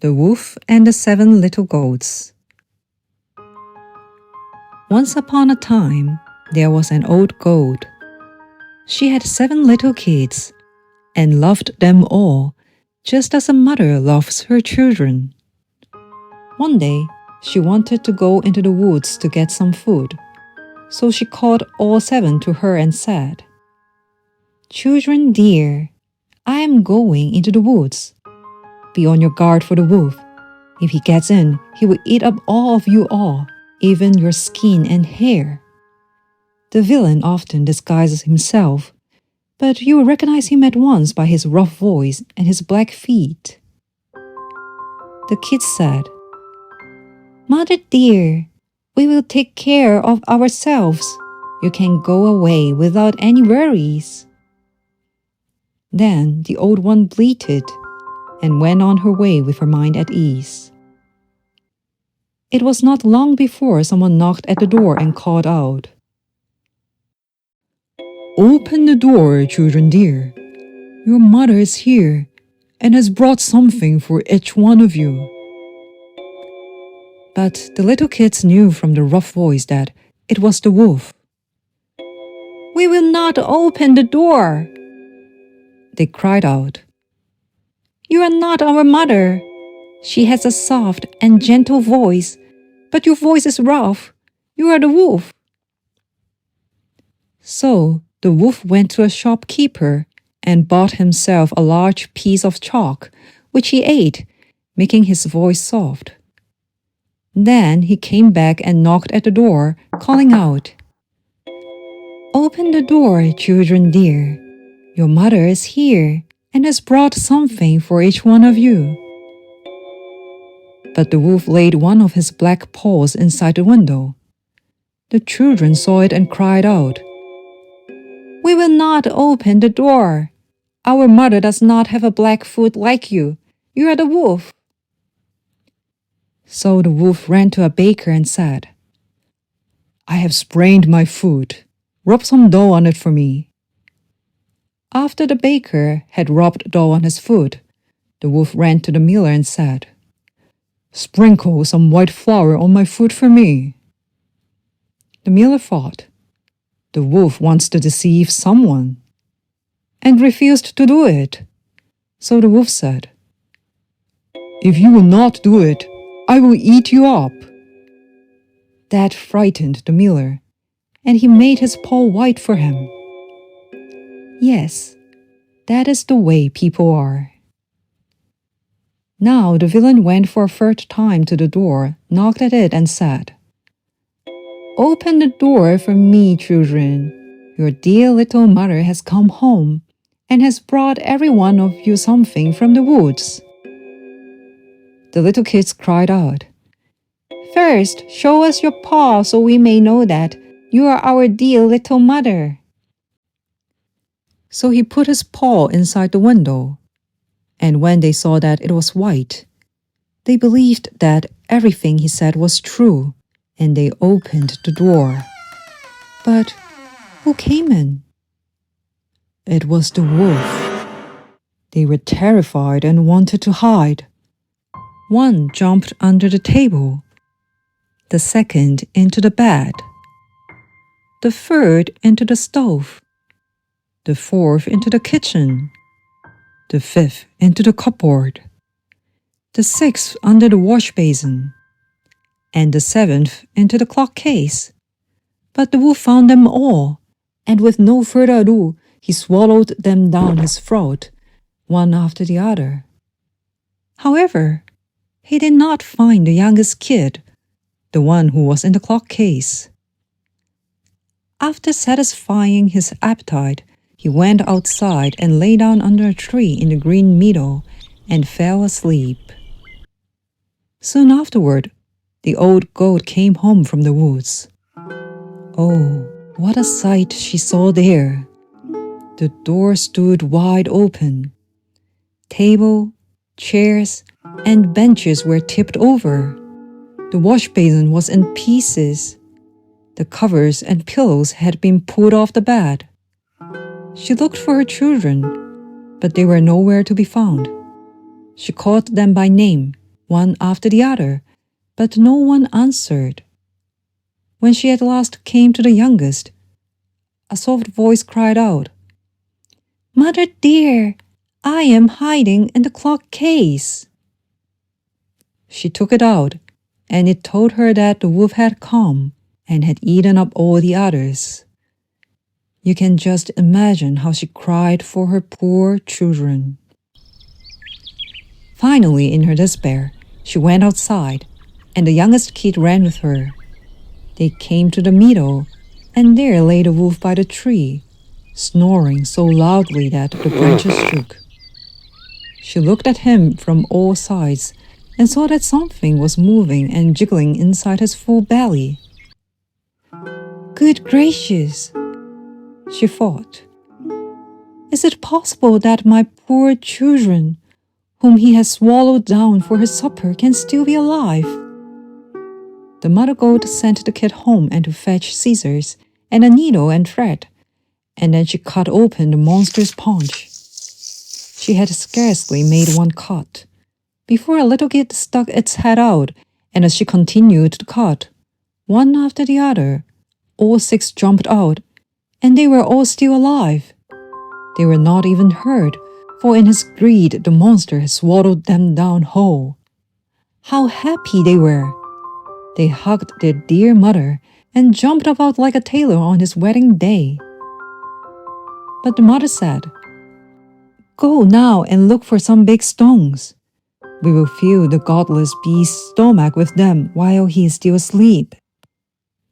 The Wolf and the Seven Little Goats. Once upon a time, there was an old goat. She had 7 little kids and loved them all, just as a mother loves her children. One day, she wanted to go into the woods to get some food, so she called all 7 to her and said, "Children dear, I am going into the woods. Be on your guard for the wolf. If he gets in, he will eat up all of you all, even your skin and hair. The villain often disguises himself, but you will recognize him at once by his rough voice and his black feet." The kids said, "Mother dear, we will take care of ourselves. You can go away without any worries." Then the old one bleated and went on her way with her mind at ease. It was not long before someone knocked at the door and called out, "Open the door, children dear. Your mother is here and has brought something for each one of you." But the little kids knew from the rough voice that it was the wolf. "We will not open the door," they cried out. "You are not our mother. She has a soft and gentle voice, but your voice is rough. You are the wolf." So the wolf went to a shopkeeper and bought himself a large piece of chalk, which he ate, making his voice soft. Then he came back and knocked at the door, calling out, "Open the door, children dear. Your mother is here and has brought something for each one of you." But the wolf laid one of his black paws inside the window. The children saw it and cried out, "We will not open the door. Our mother does not have a black foot like you. You are the wolf." So the wolf ran to a baker and said, "I have sprained my foot. Rub some dough on it for me." After the baker had rubbed dough on his foot, the wolf ran to the miller and said, "Sprinkle some white flour on my foot for me." The miller thought, "The wolf wants to deceive someone," and refused to do it. So the wolf said, "If you will not do it, I will eat you up." That frightened the miller, and he made his paw white for him. Yes, that is the way people are. Now the villain went for a third time to the door, knocked at it and said, "Open the door for me, children. Your dear little mother has come home and has brought every one of you something from the woods." The little kids cried out, "First, show us your paw so we may know that you are our dear little mother." So he put his paw inside the window, and when they saw that it was white, they believed that everything he said was true, and they opened the door. But who came in? It was the wolf. They were terrified and wanted to hide. One jumped under the table, the second into the bed, the third into the stove, the fourth into the kitchen, the fifth into the cupboard, the sixth under the wash basin, and the 7th into the clock case. But the wolf found them all, and with no further ado, he swallowed them down his throat, one after the other. However, he did not find the youngest kid, the one who was in the clock case. After satisfying his appetite, he went outside and lay down under a tree in the green meadow and fell asleep. Soon afterward, the old goat came home from the woods. Oh, what a sight she saw there! The door stood wide open. Table, chairs, and benches were tipped over. The wash basin was in pieces. The covers and pillows had been pulled off the bed. She looked for her children, but they were nowhere to be found. She called them by name, one after the other, but no one answered. When she at last came to the youngest, a soft voice cried out, "Mother dear, I am hiding in the clock case." She took it out, and it told her that the wolf had come and had eaten up all the others. You can just imagine how she cried for her poor children. Finally, in her despair, she went outside, and the youngest kid ran with her. They came to the meadow, and there lay the wolf by the tree, snoring so loudly that the branches shook. She looked at him from all sides and saw that something was moving and jiggling inside his full belly. "Good gracious," she thought. "Is it possible that my poor children, whom he has swallowed down for his supper, can still be alive?" The mother goat sent the kid home and to fetch scissors and a needle and thread, and then she cut open the monster's paunch. She had scarcely made one cut before a little kid stuck its head out, and as she continued to cut, one after the other, all 6 jumped out, and they were all still alive. They were not even hurt, for in his greed the monster had swallowed them down whole. How happy they were! They hugged their dear mother and jumped about like a tailor on his wedding day. But the mother said, "Go now and look for some big stones. We will fill the godless beast's stomach with them while he is still asleep."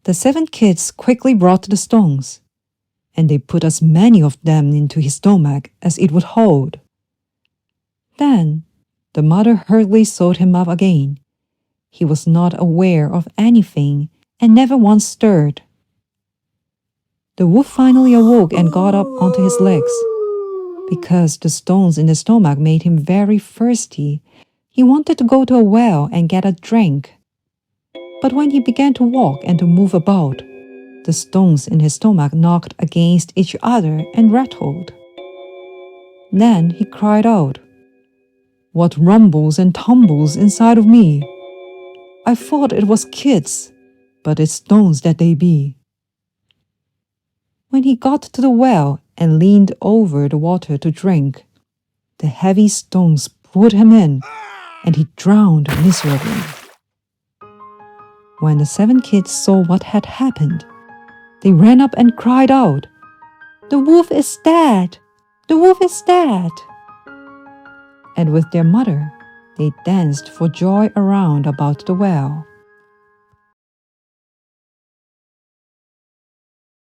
The 7 kids quickly brought the stones, and they put as many of them into his stomach as it would hold. Then the mother hurriedly sewed him up again. He was not aware of anything and never once stirred. The wolf finally awoke and got up onto his legs. Because the stones in his stomach made him very thirsty, he wanted to go to a well and get a drink. But when he began to walk and to move about, the stones in his stomach knocked against each other and rattled. Then he cried out, "What rumbles and tumbles inside of me? I thought it was kids, but it's stones that they be." When he got to the well and leaned over the water to drink, the heavy stones pulled him in, and he drowned miserably. When the 7 kids saw what had happened, they ran up and cried out, "The wolf is dead! The wolf is dead!" And with their mother, they danced for joy around about the well.